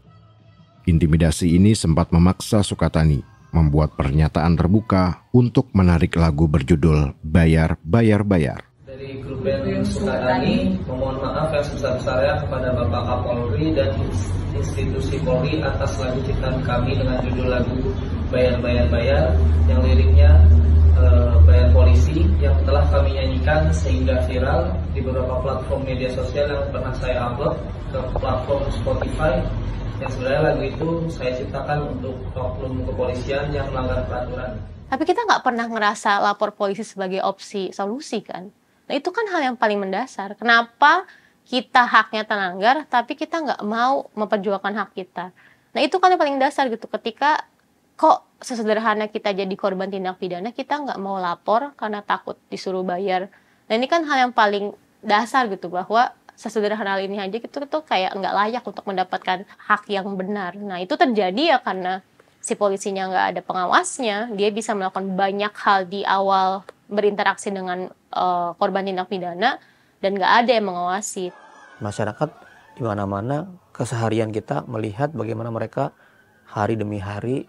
Intimidasi ini sempat memaksa Sukatani membuat pernyataan terbuka untuk menarik lagu berjudul Bayar, Bayar, Bayar. Dari grup band Sukatani, memohon maaf yang sebesar-besarnya kepada Bapak Kapolri dan institusi Polri atas lagu ciptaan kami dengan judul lagu Bayar, Bayar, Bayar yang liriknya bayar polisi yang telah kami nyanyikan sehingga viral di beberapa platform media sosial yang pernah saya upload ke platform Spotify. Yang sebenarnya lagu itu saya ciptakan untuk oknum kepolisian yang melanggar peraturan. Tapi kita nggak pernah ngerasa lapor polisi sebagai opsi solusi kan? Nah itu kan hal yang paling mendasar. Kenapa kita haknya terlanggar, tapi kita nggak mau memperjuangkan hak kita? Nah itu kan yang paling dasar gitu. Ketika kok sesederhana kita jadi korban tindak pidana, kita nggak mau lapor karena takut disuruh bayar. Nah ini kan hal yang paling dasar gitu, bahwa sesederhana ini aja gitu tuh kayak nggak layak untuk mendapatkan hak yang benar. Nah itu terjadi ya karena si polisinya nggak ada pengawasnya, dia bisa melakukan banyak hal di awal berinteraksi dengan korban tindak pidana dan nggak ada yang mengawasi. Masyarakat di mana-mana keseharian kita melihat bagaimana mereka hari demi hari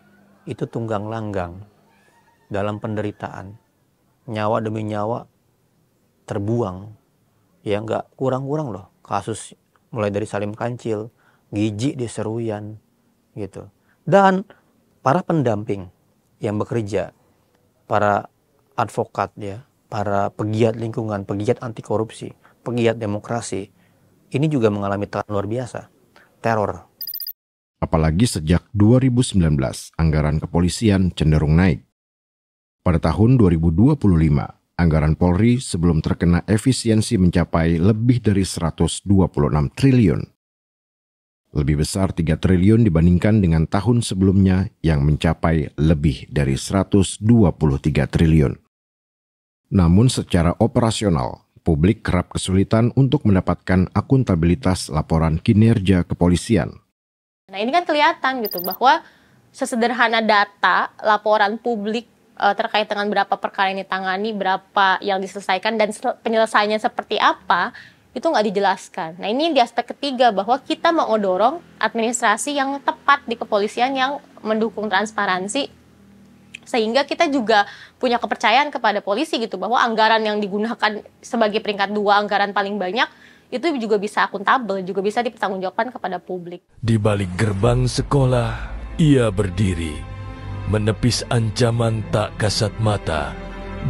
itu tunggang langgang dalam penderitaan, nyawa demi nyawa terbuang. Ya nggak kurang-kurang loh kasus mulai dari Salim Kancil, Giji di Seruyan gitu. Dan para pendamping yang bekerja, para advokat ya, para pegiat lingkungan, pegiat anti korupsi, pegiat demokrasi, ini juga mengalami tekanan luar biasa, teror. Apalagi sejak 2019, anggaran kepolisian cenderung naik. Pada tahun 2025, anggaran Polri sebelum terkena efisiensi mencapai lebih dari 126 triliun. Lebih besar 3 triliun dibandingkan dengan tahun sebelumnya yang mencapai lebih dari 123 triliun. Namun secara operasional, publik kerap kesulitan untuk mendapatkan akuntabilitas laporan kinerja kepolisian. Nah ini kan kelihatan gitu bahwa sesederhana data laporan publik terkait dengan berapa perkara yang ditangani, berapa yang diselesaikan, dan penyelesaiannya seperti apa, itu nggak dijelaskan. Nah ini di aspek ketiga bahwa kita mau dorong administrasi yang tepat di kepolisian yang mendukung transparansi Sehingga kita juga punya kepercayaan kepada polisi gitu, bahwa anggaran yang digunakan sebagai peringkat 2 anggaran paling banyak itu juga bisa akuntabel, juga bisa dipertanggungjawabkan kepada publik. Di balik gerbang sekolah, ia berdiri, menepis ancaman tak kasat mata,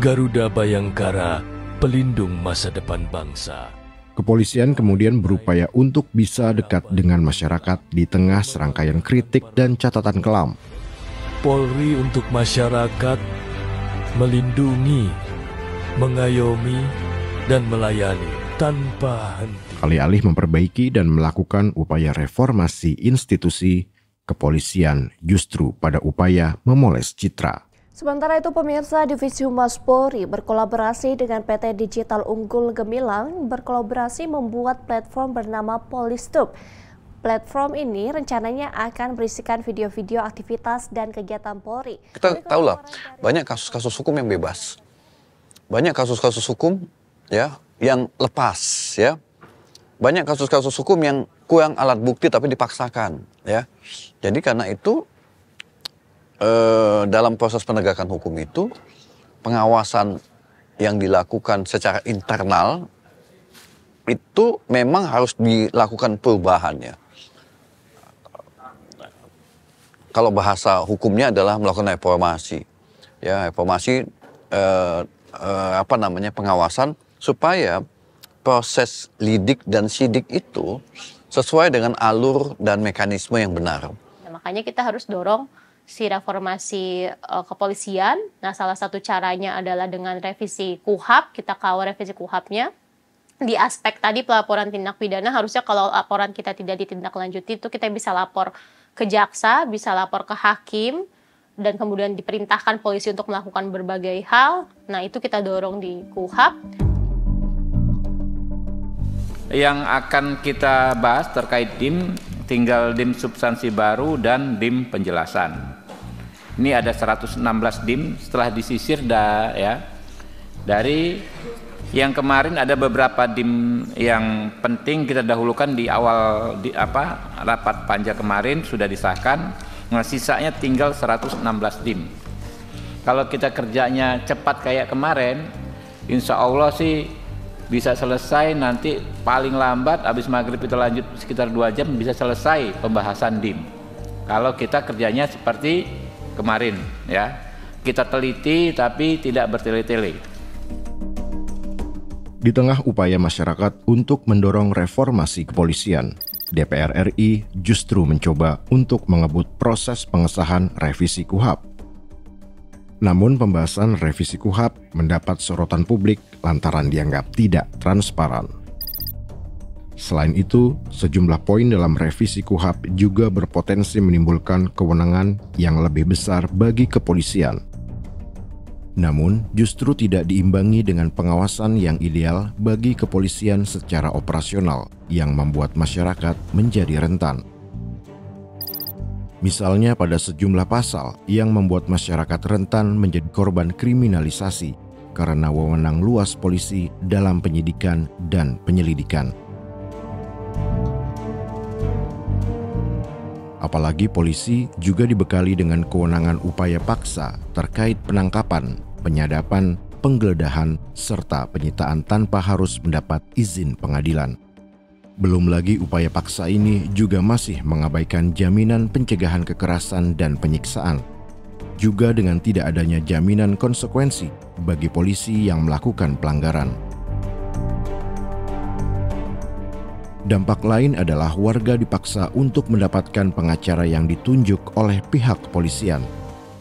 Garuda Bayangkara, pelindung masa depan bangsa. Kepolisian kemudian berupaya untuk bisa dekat dengan masyarakat di tengah serangkaian kritik dan catatan kelam. Polri untuk masyarakat, melindungi, mengayomi, dan melayani tanpa henti. Alih-alih memperbaiki dan melakukan upaya reformasi institusi, kepolisian justru pada upaya memoles citra. Sementara itu, pemirsa, Divisi Humas Polri berkolaborasi dengan PT Digital Unggul Gemilang berkolaborasi membuat platform bernama Polistub. Platform ini rencananya akan berisikan video-video aktivitas dan kegiatan Polri. Kita tahu lah, banyak kasus-kasus hukum yang bebas. Banyak kasus-kasus hukum ya yang lepas ya. Banyak kasus-kasus hukum yang kurang alat bukti tapi dipaksakan ya. Jadi karena itu dalam proses penegakan hukum itu pengawasan yang dilakukan secara internal itu memang harus dilakukan perubahannya. Kalau bahasa hukumnya adalah melakukan reformasi, ya reformasi pengawasan supaya proses lidik dan sidik itu sesuai dengan alur dan mekanisme yang benar. Nah, makanya kita harus dorong si reformasi kepolisian. Nah, salah satu caranya adalah dengan revisi KUHAP, kita kawal revisi KUHAP-nya. Di aspek tadi pelaporan tindak pidana, harusnya kalau laporan kita tidak ditindaklanjuti itu kita bisa lapor ke jaksa, bisa lapor ke hakim, dan kemudian diperintahkan polisi untuk melakukan berbagai hal. Nah, itu kita dorong di KUHAP. Yang akan kita bahas terkait DIM, tinggal DIM substansi baru dan DIM penjelasan. Ini ada 116 DIM setelah disisir dari yang kemarin ada beberapa DIM yang penting kita dahulukan di awal rapat panja kemarin sudah disahkan. Nah, sisanya tinggal 116 DIM. Kalau kita kerjanya cepat kayak kemarin, insya Allah sih bisa selesai nanti paling lambat habis maghrib itu lanjut sekitar 2 jam bisa selesai pembahasan DIM. Kalau kita kerjanya seperti kemarin ya, kita teliti tapi tidak bertele-tele. Di tengah upaya masyarakat untuk mendorong reformasi kepolisian, DPR RI justru mencoba untuk mengebut proses pengesahan revisi KUHAP. Namun pembahasan revisi KUHAP mendapat sorotan publik lantaran dianggap tidak transparan. Selain itu, sejumlah poin dalam revisi KUHAP juga berpotensi menimbulkan kewenangan yang lebih besar bagi kepolisian. Namun, justru tidak diimbangi dengan pengawasan yang ideal bagi kepolisian secara operasional yang membuat masyarakat menjadi rentan. Misalnya pada sejumlah pasal yang membuat masyarakat rentan menjadi korban kriminalisasi karena wewenang luas polisi dalam penyidikan dan penyelidikan. Apalagi polisi juga dibekali dengan kewenangan upaya paksa terkait penangkapan, penyadapan, penggeledahan, serta penyitaan tanpa harus mendapat izin pengadilan. Belum lagi upaya paksa ini juga masih mengabaikan jaminan pencegahan kekerasan dan penyiksaan, juga dengan tidak adanya jaminan konsekuensi bagi polisi yang melakukan pelanggaran. Dampak lain adalah warga dipaksa untuk mendapatkan pengacara yang ditunjuk oleh pihak kepolisian.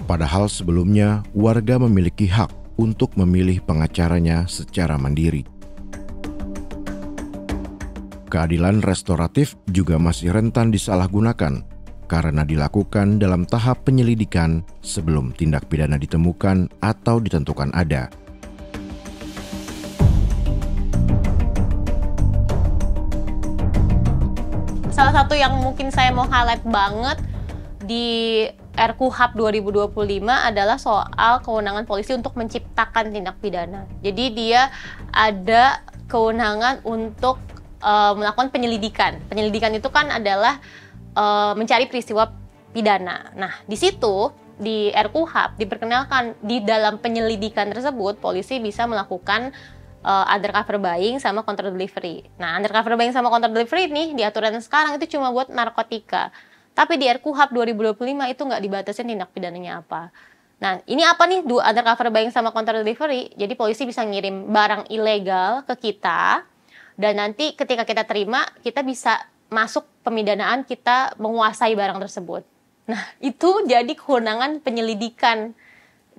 Padahal sebelumnya warga memiliki hak untuk memilih pengacaranya secara mandiri. Keadilan restoratif juga masih rentan disalahgunakan karena dilakukan dalam tahap penyelidikan sebelum tindak pidana ditemukan atau ditentukan ada. Salah satu yang mungkin saya mau highlight banget di RKUHAP 2025 adalah soal kewenangan polisi untuk menciptakan tindak pidana. Jadi dia ada kewenangan untuk melakukan penyelidikan. Penyelidikan itu kan adalah mencari peristiwa pidana. Nah, di situ di RKUHP diperkenalkan di dalam penyelidikan tersebut polisi bisa melakukan undercover buying sama counter delivery. Nah, undercover buying sama counter delivery nih di aturan sekarang itu cuma buat narkotika. Tapi di RKUHP 2025 itu nggak dibatasin tindak pidananya apa. Nah, ini apa nih undercover buying sama counter delivery? Jadi polisi bisa ngirim barang ilegal ke kita dan nanti ketika kita terima kita bisa masuk pemidanaan, kita menguasai barang tersebut. Nah, itu jadi kewenangan penyelidikan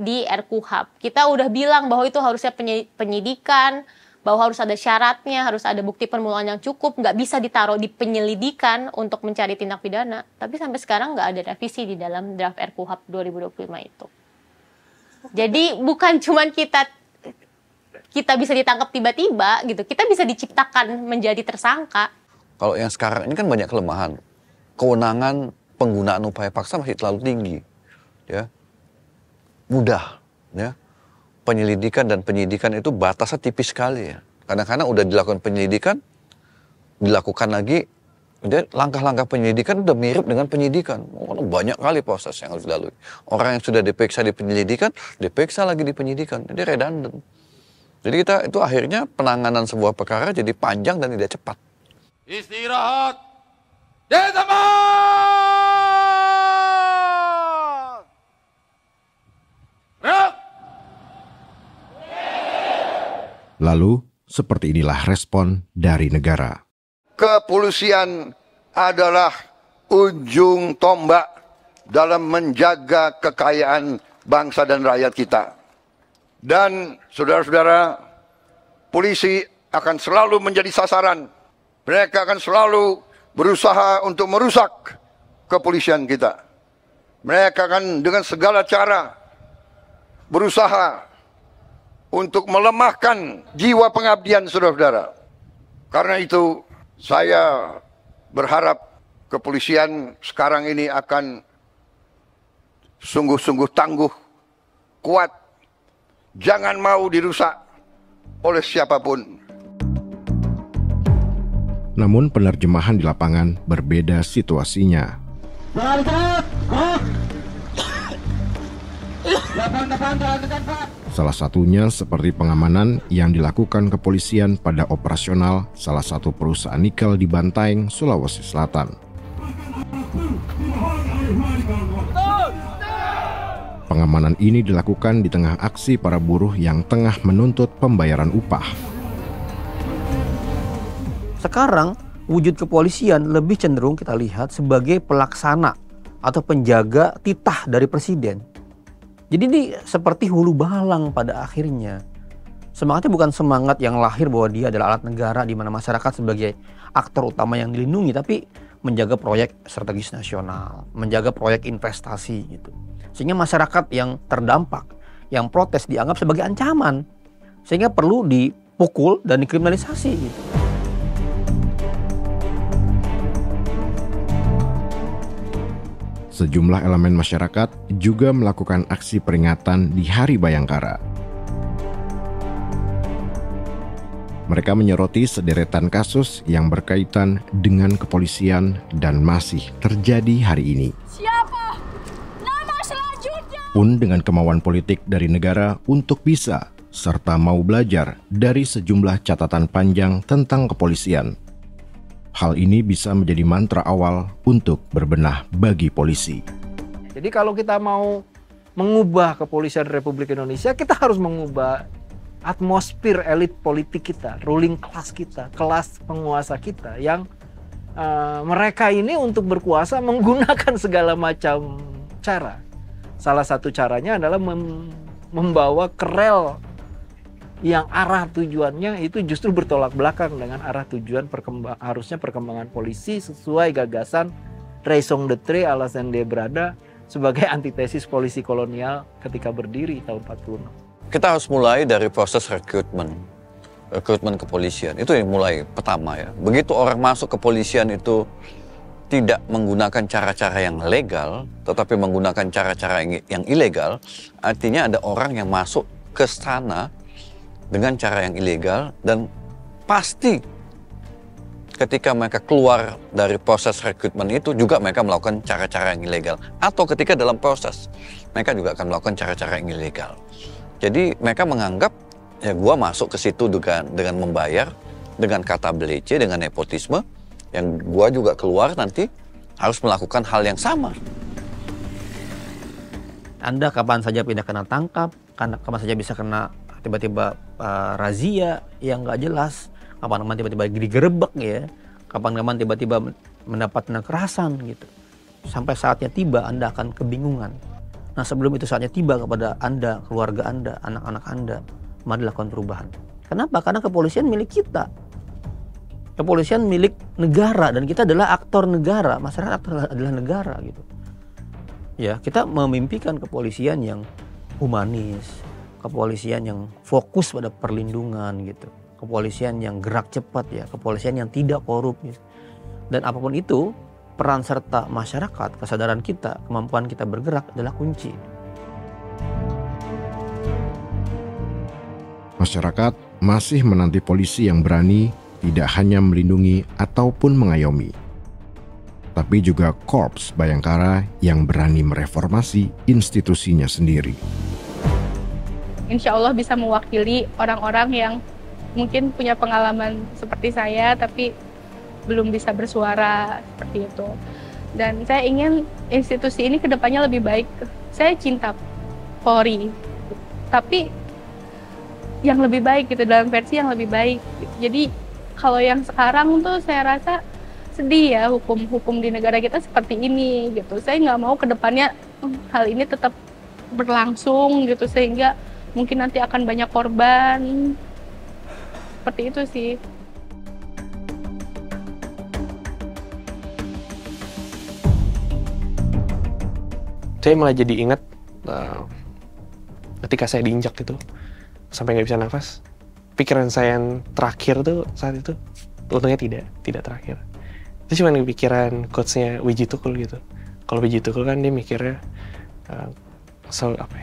di RKUHP. Kita udah bilang bahwa itu harusnya penyidikan, bahwa harus ada syaratnya, harus ada bukti permulaan yang cukup, nggak bisa ditaruh di penyelidikan untuk mencari tindak pidana. Tapi sampai sekarang nggak ada revisi di dalam draft RKUHP 2025 itu. Jadi bukan cuman kita bisa ditangkap tiba-tiba gitu, kita bisa diciptakan menjadi tersangka. Kalau yang sekarang ini kan banyak kelemahan. Kewenangan penggunaan upaya paksa masih terlalu tinggi. Ya. Mudah. Ya. Penyelidikan dan penyidikan itu batasnya tipis sekali. Ya. Kadang-kadang udah dilakukan penyelidikan, dilakukan lagi, langkah-langkah penyelidikan udah mirip dengan penyidikan. Banyak kali proses yang harus dilalui. Orang yang sudah diperiksa di penyelidikan, diperiksa lagi di penyidikan. Jadi redundant. Jadi kita itu akhirnya penanganan sebuah perkara jadi panjang dan tidak cepat. Istirahat di tempat. Lalu, seperti inilah respon dari negara. Kepolisian adalah ujung tombak dalam menjaga kekayaan bangsa dan rakyat kita. Dan saudara-saudara, polisi akan selalu menjadi sasaran. Mereka akan selalu berusaha untuk merusak kepolisian kita. Mereka akan dengan segala cara berusaha untuk melemahkan jiwa pengabdian saudara-saudara. Karena itu saya berharap kepolisian sekarang ini akan sungguh-sungguh tangguh, kuat, jangan mau dirusak oleh siapapun. Namun penerjemahan di lapangan berbeda situasinya. Salah satunya seperti pengamanan yang dilakukan kepolisian pada operasional salah satu perusahaan nikel di Bantaeng, Sulawesi Selatan. Pengamanan ini dilakukan di tengah aksi para buruh yang tengah menuntut pembayaran upah. Sekarang wujud kepolisian lebih cenderung kita lihat sebagai pelaksana atau penjaga titah dari presiden. Jadi ini seperti hulu balang pada akhirnya. Semangatnya bukan semangat yang lahir bahwa dia adalah alat negara di mana masyarakat sebagai aktor utama yang dilindungi, tapi menjaga proyek strategis nasional, menjaga proyek investasi gitu. Sehingga masyarakat yang terdampak, yang protes dianggap sebagai ancaman. Sehingga perlu dipukul dan dikriminalisasi gitu. Sejumlah elemen masyarakat juga melakukan aksi peringatan di Hari Bayangkara. Mereka menyoroti sederetan kasus yang berkaitan dengan kepolisian dan masih terjadi hari ini. Siapa nama selanjutnya? Pun dengan kemauan politik dari negara untuk bisa serta mau belajar dari sejumlah catatan panjang tentang kepolisian. Hal ini bisa menjadi mantra awal untuk berbenah bagi polisi. Jadi kalau kita mau mengubah kepolisian Republik Indonesia, kita harus mengubah atmosfer elit politik kita, ruling class kita, kelas penguasa kita yang mereka ini untuk berkuasa menggunakan segala macam cara. Salah satu caranya adalah membawa ke rel yang arah tujuannya itu justru bertolak belakang dengan arah tujuan harusnya perkembangan polisi sesuai gagasan raison d'être alasan dia berada sebagai antitesis polisi kolonial ketika berdiri tahun 46. Kita harus mulai dari proses rekrutmen kepolisian. Itu yang mulai pertama ya. Begitu orang masuk kepolisian itu tidak menggunakan cara-cara yang legal, tetapi menggunakan cara-cara yang ilegal, artinya ada orang yang masuk ke sana dengan cara yang ilegal, dan pasti ketika mereka keluar dari proses rekrutmen itu juga mereka melakukan cara-cara yang ilegal. Atau ketika dalam proses mereka juga akan melakukan cara-cara yang ilegal. Jadi mereka menganggap ya gua masuk ke situ dengan membayar, dengan kata belece, dengan nepotisme, yang gua juga keluar nanti harus melakukan hal yang sama. Anda kapan saja pindah kena tangkap, kapan saja bisa kena tiba-tiba razia yang nggak jelas, kapan-kapan tiba-tiba digerebek ya, kapan-kapan tiba-tiba mendapat kekerasan gitu. Sampai saatnya tiba Anda akan kebingungan. Nah sebelum itu saatnya tiba kepada Anda, keluarga Anda, anak-anak Anda, mari lakukan perubahan. Kenapa? Karena kepolisian milik kita. Kepolisian milik negara dan kita adalah aktor negara, masyarakat adalah negara gitu. Ya, kita memimpikan kepolisian yang humanis, kepolisian yang fokus pada perlindungan gitu. Kepolisian yang gerak cepat ya, kepolisian yang tidak korup gitu. Dan apapun itu, peran serta masyarakat, kesadaran kita, kemampuan kita bergerak adalah kunci. Masyarakat masih menanti polisi yang berani tidak hanya melindungi ataupun mengayomi, tapi juga Korps Bayangkara yang berani mereformasi institusinya sendiri. Insya Allah bisa mewakili orang-orang yang mungkin punya pengalaman seperti saya, tapi belum bisa bersuara seperti itu. Dan saya ingin institusi ini kedepannya lebih baik. Saya cinta Polri, tapi yang lebih baik gitu, dalam versi yang lebih baik. Jadi kalau yang sekarang tuh saya rasa sedih ya, hukum di negara kita seperti ini gitu. Saya nggak mau kedepannya hal ini tetap berlangsung gitu, sehingga mungkin nanti akan banyak korban. Seperti itu sih. Saya malah jadi ingat ketika saya diinjak itu sampai nggak bisa nafas. Pikiran saya yang terakhir tuh saat itu, untungnya tidak terakhir. Itu cuma pikiran coachnya Wiji Tukul gitu. Kalau Wiji Tukul kan dia mikirnya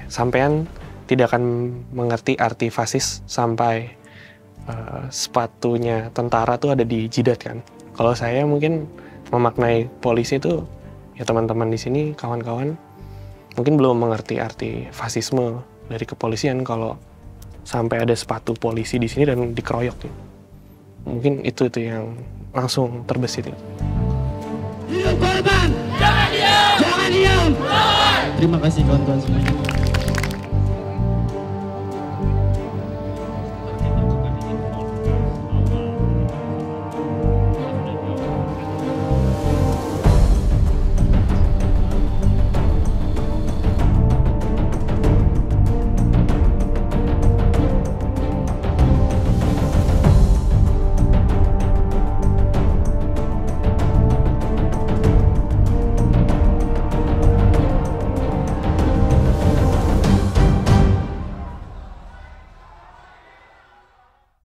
sampean tidak akan mengerti arti fasis sampai sepatunya tentara tuh ada di jidat kan. Kalau saya mungkin memaknai polisi itu ya teman-teman di sini, kawan-kawan mungkin belum mengerti arti fasisme dari kepolisian kalau sampai ada sepatu polisi di sini dan dikeroyok gitu. Mungkin itu yang langsung terbesit itu. Hidup korban! Jangan diam! Jangan diam! Terima kasih kawan-kawan semuanya.